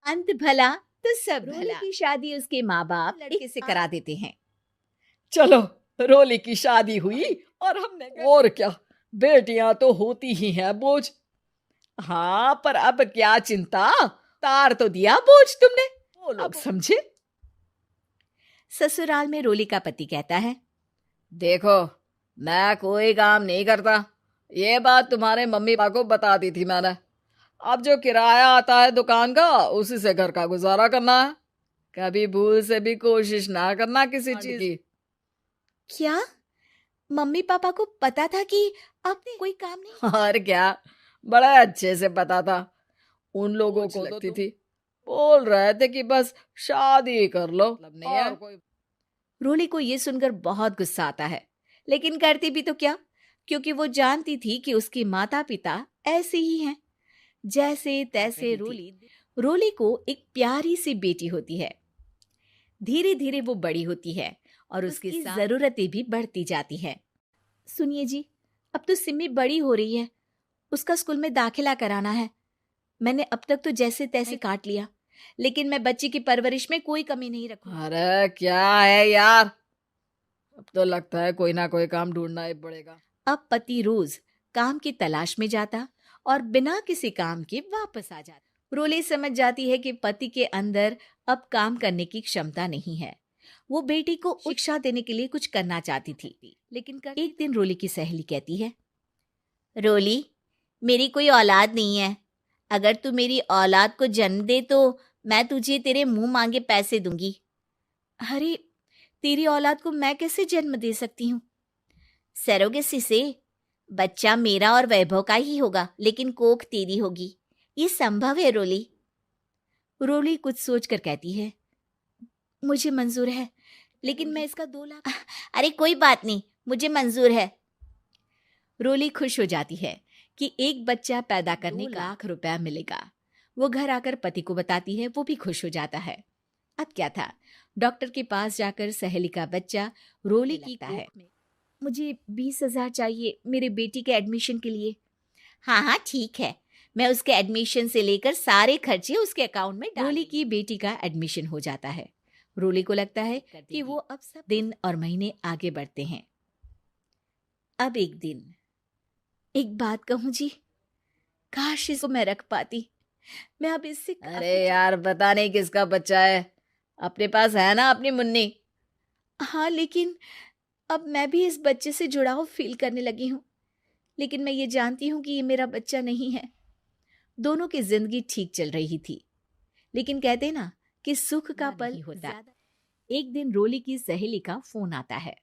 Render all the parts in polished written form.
अंत भला तो सब भला। की शादी उसके माँ बाप लड़के से करा देते हैं। चलो, रोली की शादी हुई और हमने और क्या, बेटियां तो होती ही हैं बोझ। हाँ, पर अब क्या चिंता, तार तो दिया बोझ तुमने, वो लोग समझे। ससुराल में रोली का पति कहता है, देखो, मैं कोई काम नहीं करता, ये बात तुम्हारे मम्मी पापा को बता दी थी मैंने। अब जो किराया आता है दुकान का, उसी से घर का गुजारा करना है। कभी भूल से भी कोशिश ना करना किसी चीज की। क्या मम्मी पापा को पता था कि आपने कोई काम नहीं? और क्या, बड़ा अच्छे से पता था। उन लोगों को लगती थी, बोल रहे थे कि बस शादी कर लो। और कोई रोली को ये सुनकर बहुत गुस्सा आता है, लेकिन करती भी तो क्या, क्योंकि वो जानती थी कि उसके माता पिता ऐसे ही हैं। जैसे तैसे रोली को एक प्यारी सी बेटी होती है। धीरे धीरे वो बड़ी होती है और उसकी जरूरतें भी बढ़ती जाती हैं। सुनिए जी, अब तो सिमी बड़ी हो रही है, उसका स्कूल में दाखिला कराना है। मैंने अब तक तो जैसे तैसे काट लिया, लेकिन मैं बच्ची की परवरिश में कोई कमी नहीं रखूंगी। अरे क्या है यार, अब तो लगता है कोई ना कोई काम ढूंढना ही पड़ेगा। अब पति रोज काम की तलाश में जाता और बिना किसी काम के वापस आ जाता। रोली समझ जाती है कि पति के अंदर अब काम करने की क्षमता नहीं है। वो बेटी को शिक्षा देने के लिए कुछ करना चाहती थी, लेकिन एक दिन रोली की सहेली कहती है, रोली, मेरी कोई औलाद नहीं है। अगर तू मेरी औलाद को जन्म दे तो मैं तुझे तेरे मुंह मांगे पैसे दूंगी। अरे, तेरी औलाद को मैं कैसे जन्म दे सकती हूँ? सरोगेसी से। बच्चा मेरा और वैभव का ही होगा, लेकिन कोख तेरी होगी। ये संभव है रोली। रोली कुछ सोचकर कहती है, मुझे मंजूर है, लेकिन मैं इसका 2 लाख। अरे कोई बात नहीं, मुझे मंजूर है। रोली खुश हो जाती है कि एक बच्चा पैदा करने का 2 लाख रुपया मिलेगा। वो घर आकर पति को बताती है, वो भी खुश हो जाता है। अब क्या था, डॉक्टर के पास जाकर सहेली का बच्चा रोली की है। मुझे 20,000 चाहिए मेरे बेटी के एडमिशन के लिए। हाँ हाँ ठीक है, मैं उसके एडमिशन से लेकर सारे खर्चे उसके अकाउंट में डाल। रोली की बेटी का एडमिशन हो जाता है। रोली को लगता है कि वो अब सब दिन और महीने आगे बढ़ते हैं। अब एक दिन, एक बात कहूं जी, काश इसको मैं रख पाती। मैं अब इससे अरे यार, पता नहीं किसका बच्चा है, अपने पास है ना अपनी मुन्नी। हाँ, लेकिन अब मैं भी इस बच्चे से जुड़ाव फील करने लगी हूँ, लेकिन मैं ये जानती हूँ कि ये मेरा बच्चा नहीं है। दोनों की जिंदगी ठीक चल रही थी, लेकिन कहते ना कि सुख का पल होता। एक दिन रोली की सहेली का फोन आता है।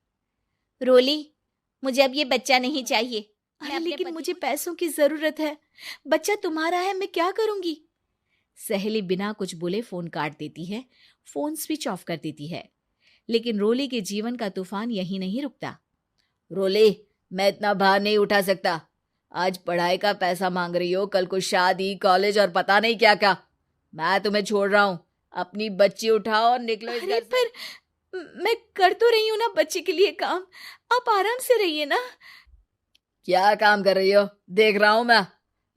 रोली, मुझे अब ये बच्चा नहीं चाहिए। अरे लेकिन मुझे पैसों की जरूरत है, बच्चा तुम्हारा है, मैं क्या करूंगी? सहेली बिना कुछ बोले फोन काट देती है, फोन स्विच ऑफ कर देती है। लेकिन रोली के जीवन का तूफान यहीं नहीं रुकता। रोली, मैं इतना भार नहीं उठा सकता। आज पढ़ाई का पैसा मांग रही हो, कल को शादी, कॉलेज और पता नहीं क्या क्या। मैं तुम्हें छोड़ रहा हूँ, अपनी बच्ची उठाओ और निकलो इस घर से। पर मैं कर तो रही हूँ ना बच्चे के लिए काम, आप आराम से रहिए ना। क्या काम कर रही हो, देख रहा हूँ मैं।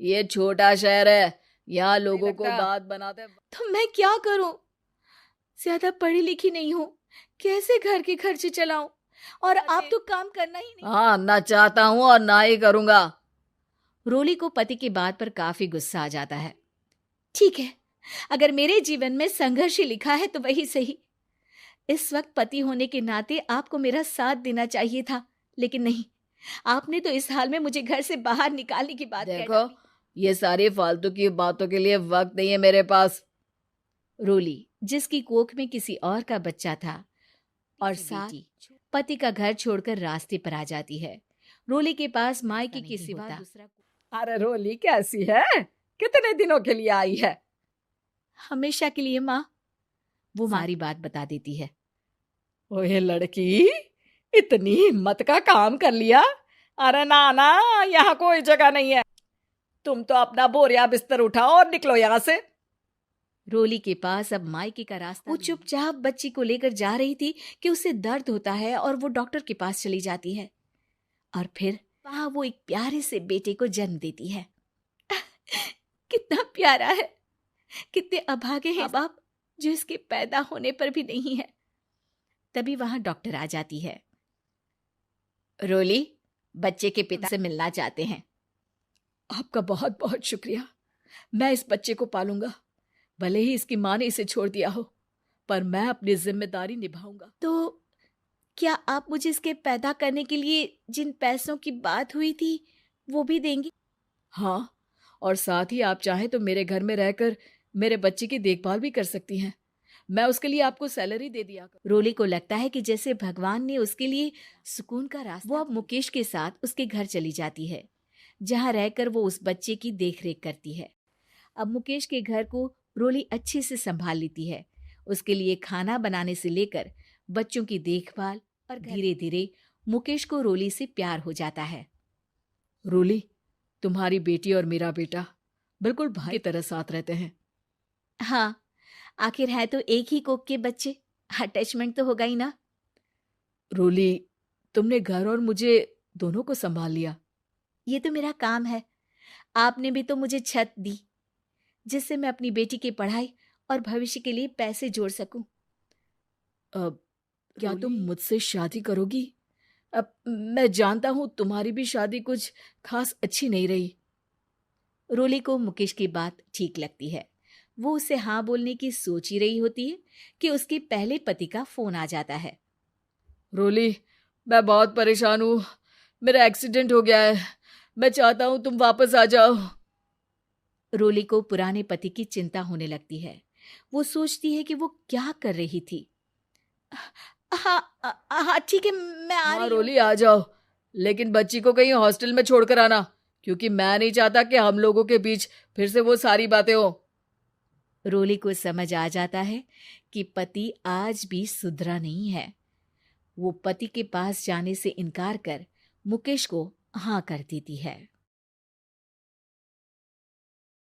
ये छोटा शहर है, यहाँ लोगों को बात बनाते। तो मैं क्या करूं? ज्यादा पढ़ी लिखी नहीं हूँ, कैसे घर के खर्चे चलाऊं? और आप तो काम करना ही नहीं। हाँ, ना चाहता हूँ और ना ही करूंगा। रोली को पति की बात पर काफी गुस्सा आ जाता है। ठीक है, अगर मेरे जीवन में संघर्ष ही लिखा है तो वही सही। इस वक्त पति होने के नाते आपको मेरा साथ देना चाहिए था, लेकिन नहीं, आपने तो इस हाल में मुझे घर से बाहर निकालने की बात। देखो, ये सारी फालतू की बातों के लिए वक्त नहीं है मेरे पास। रोली, जिसकी कोख में किसी और का बच्चा था और साथ पति का घर छोड़कर रास्ते पर आ जाती है। रोली के पास मायके के सिवा दूसरा। अरे रोली, कैसी है? कितने दिनों के लिए आई है? हमेशा के लिए माँ, वो सारी बात बता देती है। ओए लड़की, इतनी हिम्मत का काम कर लिया। अरे ना ना, यहाँ कोई जगह नहीं है, तुम तो अपना बोरिया बिस्तर उठाओ और निकलो यहाँ से। रोली के पास अब मायके का रास्ता। वो चुपचाप बच्ची को लेकर जा रही थी कि उसे दर्द होता है और वो डॉक्टर के पास चली जाती है और फिर वहां वो एक प्यारे से बेटे को जन्म देती है। कितना प्यारा है, कितने अभागे हैं माँ बाप जो इसके पैदा होने पर भी नहीं है। तभी वहां डॉक्टर आ जाती है। रोली बच्चे के पिता से मिलना चाहते हैं। आपका बहुत बहुत शुक्रिया। मैं इस बच्चे को पालूंगा, भले ही इसकी माँ ने इसे छोड़ दिया हो, पर मैं अपनी जिम्मेदारी निभाऊंगा। तो क्या आप मुझे इसके पैदा करने के लिए जिन पैसों की बात हुई थी वो भी देंगी? हाँ, और साथ ही आप चाहें तो मेरे घर में रहकर मेरे बच्चे की देखभाल भी कर सकती हैं। मैं उसके लिए आपको सैलरी दे दिया करूं। रोली को लगता है कि जैसे भगवान ने उसके लिए सुकून का रास्ता। वो अब मुकेश के साथ उसके घर चली जाती है, जहां रहकर वो उस बच्चे की देखरेख करती है। अब मुकेश के घर को रोली अच्छे से संभाल लेती है। उसके लिए खाना बनाने से लेकर बच्चों की देखभाल, और धीरे धीरे मुकेश को रोली से प्यार हो जाता है। रोली, तुम्हारी बेटी और मेरा बेटा बिल्कुल भाई की तरह साथ रहते हैं। हाँ, आखिर है तो एक ही कोख के बच्चे, अटैचमेंट तो होगा ही ना। रोली, तुमने घर और मुझे दोनों को संभाल लिया। ये तो मेरा काम है। आपने भी तो मुझे छत दी जिससे मैं अपनी बेटी की पढ़ाई और भविष्य के लिए पैसे जोड़ सकूं। अब क्या तुम मुझसे शादी करोगी? अब मैं जानता हूं तुम्हारी भी शादी कुछ खास अच्छी नहीं रही। रोली को मुकेश की बात ठीक लगती है। वो उसे हाँ बोलने की सोच ही रही होती है कि उसके पहले पति का फोन आ जाता है। रोली, मैं बहुत परेशान हूँ। मेरा एक्सीडेंट हो गया है। मैं चाहता हूँ तुम वापस आ जाओ। रोली को पुराने पति की चिंता होने लगती है। वो सोचती है कि वो क्या कर रही थी। हाँ हाँ ठीक है, मैं आ हाँ रही हूँ। रोली, आ जाओ, लेकिन बच्ची को कहीं हॉस्टल में छोड़कर आना, क्योंकि मैं नहीं चाहता कि हम लोगों के बीच फिर से वो सारी बातें हो। रोली को समझ आ जाता है कि पति आज भी सुधरा नहीं है। वो पति के पास जाने से इनकार कर मुकेश को हाँ कर देती है।